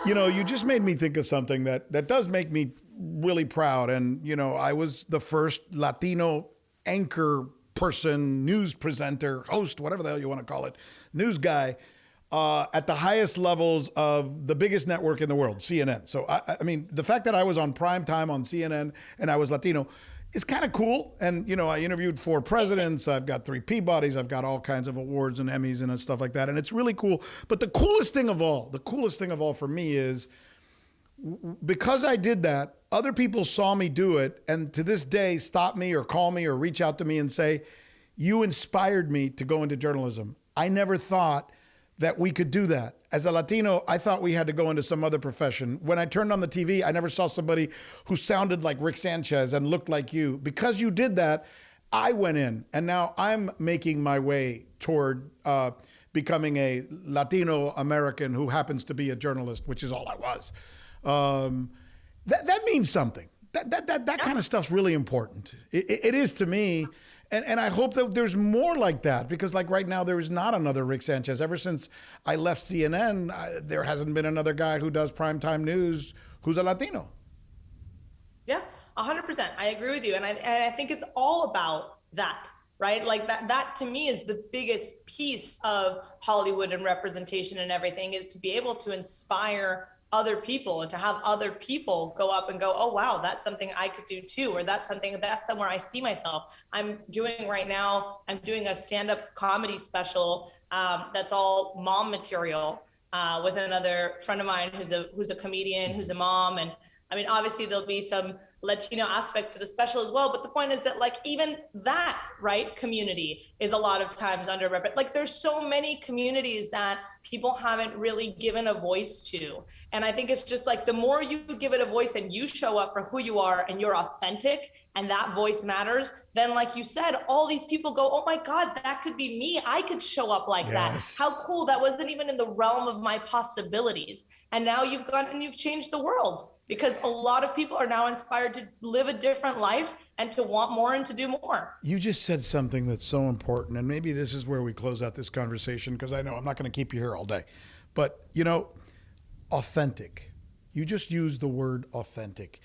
You just made me think of something that does make me really proud. And, I was the first Latino anchor person, news presenter, host, whatever the hell you want to call it, news guy, at the highest levels of the biggest network in the world, CNN. So, I mean, the fact that I was on prime time on CNN and I was Latino is kind of cool. And, I interviewed 4 presidents. I've got 3 Peabodys. I've got all kinds of awards and Emmys and stuff like that. And it's really cool. But the coolest thing of all for me is because I did that, other people saw me do it. And to this day, stop me or call me or reach out to me and say, you inspired me to go into journalism. I never thought that we could do that. As a Latino, I thought we had to go into some other profession. When I turned on the TV, I never saw somebody who sounded like Rick Sanchez and looked like you. Because you did that, I went in, and now I'm making my way toward becoming a Latino American who happens to be a journalist, which is all I was. That means something. That kind of stuff's really important. It is to me. And I hope that there's more like that, because like right now, there is not another Rick Sanchez. Ever since I left CNN, there hasn't been another guy who does primetime news who's a Latino. Yeah, 100%. I agree with you. And I think it's all about that, right? Like that to me is the biggest piece of Hollywood and representation and everything, is to be able to inspire other people and to have other people go up and go, oh, wow, that's something I could do too. Or that's somewhere I see myself. I'm doing right now, I'm doing a stand-up comedy special that's all mom material with another friend of mine who's a comedian, who's a mom. And I mean, obviously there'll be some Latino aspects to the special as well. But the point is that like even that, right, community is a lot of times underrepresented. Like there's so many communities that people haven't really given a voice to. And I think it's just like the more you give it a voice and you show up for who you are and you're authentic and that voice matters, then like you said, all these people go, oh my God, that could be me. I could show up like that. How cool. That wasn't even in the realm of my possibilities. And now you've gone and you've changed the world, because a lot of people are now inspired to live a different life and to want more and to do more. You just said something that's so important, and maybe this is where we close out this conversation, because I know I'm not going to keep you here all day. But, authentic. You just used the word authentic.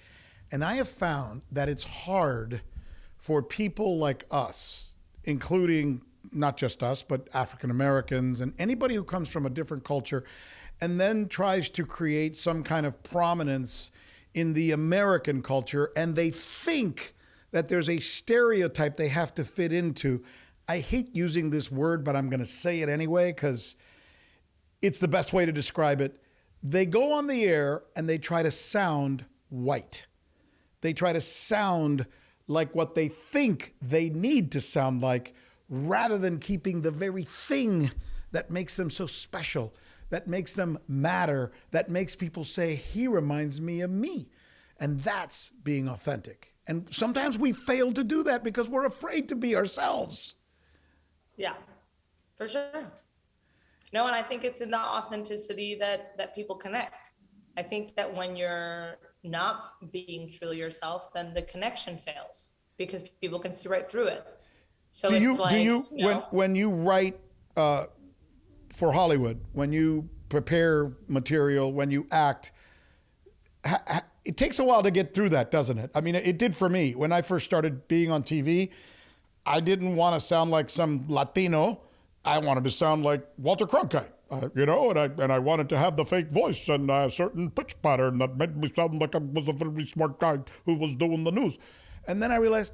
And I have found that it's hard for people like us, including not just us, but African Americans and anybody who comes from a different culture and then tries to create some kind of prominence in the American culture, and they think that there's a stereotype they have to fit into. I hate using this word, but I'm going to say it anyway because it's the best way to describe it. They go on the air and they try to sound white. They try to sound like what they think they need to sound like, rather than keeping the very thing that makes them so special, that makes them matter, that makes people say, he reminds me of me. And that's being authentic. And sometimes we fail to do that because we're afraid to be ourselves. Yeah, for sure. No, and I think it's in the authenticity that people connect. I think that when you're not being truly yourself, then the connection fails because people can see right through it. So when you write for Hollywood, when you prepare material, when you act, it takes a while to get through that, doesn't it? I mean, it did for me. When I first started being on TV, I didn't want to sound like some Latino. I wanted to sound like Walter Cronkite, and I wanted to have the fake voice and a certain pitch pattern that made me sound like I was a very smart guy who was doing the news. And then I realized,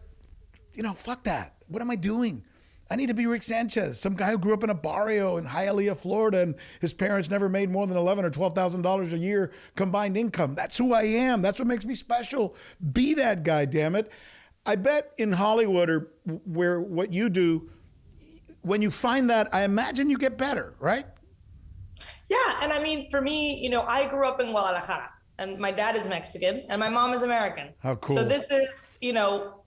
fuck that. What am I doing? I need to be Rick Sanchez, some guy who grew up in a barrio in Hialeah, Florida, and his parents never made more than $11,000 or $12,000 a year combined income. That's who I am. That's what makes me special. Be that guy, damn it. I bet in Hollywood, or where what you do, when you find that, I imagine you get better, right? Yeah, and I mean, for me, I grew up in Guadalajara, and my dad is Mexican, and my mom is American. How cool. So this is,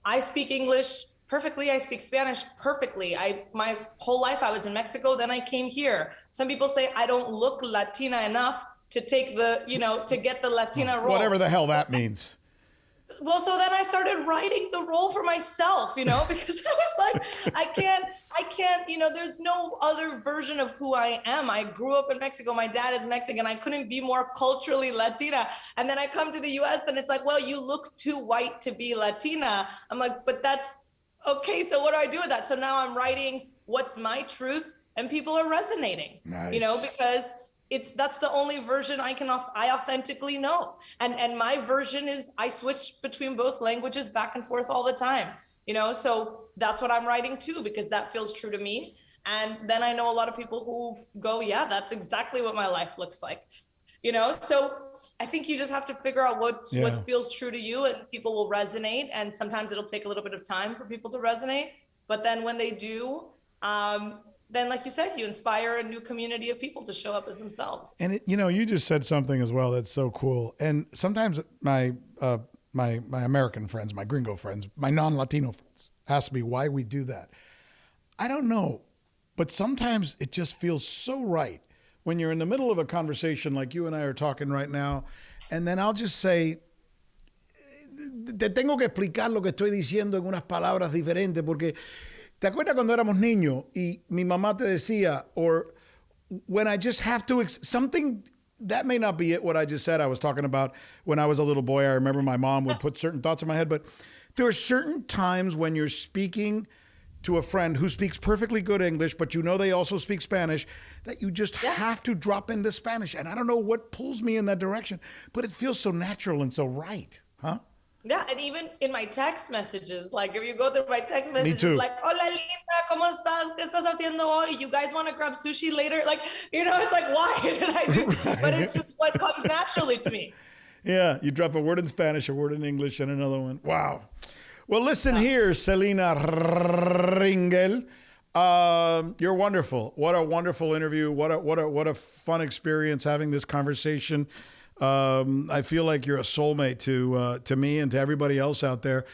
I speak English perfectly. I speak Spanish perfectly. My whole life I was in Mexico, then I came here. Some people say I don't look Latina enough to take the, to get the Latina role. Whatever the hell that means. Well, so then I started writing the role for myself, because I was like, I can't, there's no other version of who I am. I grew up in Mexico. My dad is Mexican. I couldn't be more culturally Latina. And then I come to the US and it's like, well, you look too white to be Latina. I'm like, but that's okay. So what do I do with that? So now I'm writing what's my truth and people are resonating, Nice. Because that's the only version I authentically know. And my version is I switch between both languages back and forth all the time, so that's what I'm writing too, because that feels true to me. And then I know a lot of people who go, yeah, that's exactly what my life looks like, so I think you just have to figure out what feels true to you, and people will resonate. And sometimes it'll take a little bit of time for people to resonate. But then when they do, then, like you said, you inspire a new community of people to show up as themselves. And you just said something as well that's so cool. And sometimes my American friends, my gringo friends, my non-Latino friends ask me why we do that. I don't know, but sometimes it just feels so right when you're in the middle of a conversation like you and I are talking right now, and then I'll just say, te tengo que explicar lo que estoy diciendo en unas palabras diferentes porque ¿te acuerdas cuando éramos niños y mi mamá te decía, or when I just have to, something that may not be it, what I just said. I was talking about when I was a little boy. I remember my mom would put certain thoughts in my head, but there are certain times when you're speaking to a friend who speaks perfectly good English, but they also speak Spanish, that you just have to drop into Spanish. And I don't know what pulls me in that direction, but it feels so natural and so right, huh? Yeah, and even in my text messages, like if you go through my text messages, like, hola linda, ¿cómo estás? ¿Qué estás haciendo hoy? You guys want to grab sushi later? Like, it's like, why did I do? Right. But it's just what comes naturally to me. Yeah, you drop a word in Spanish, a word in English, and another one. Wow. Well, listen here, Selina Ringel. You're wonderful. What a wonderful interview. What a fun experience having this conversation. I feel like you're a soulmate to me and to everybody else out there.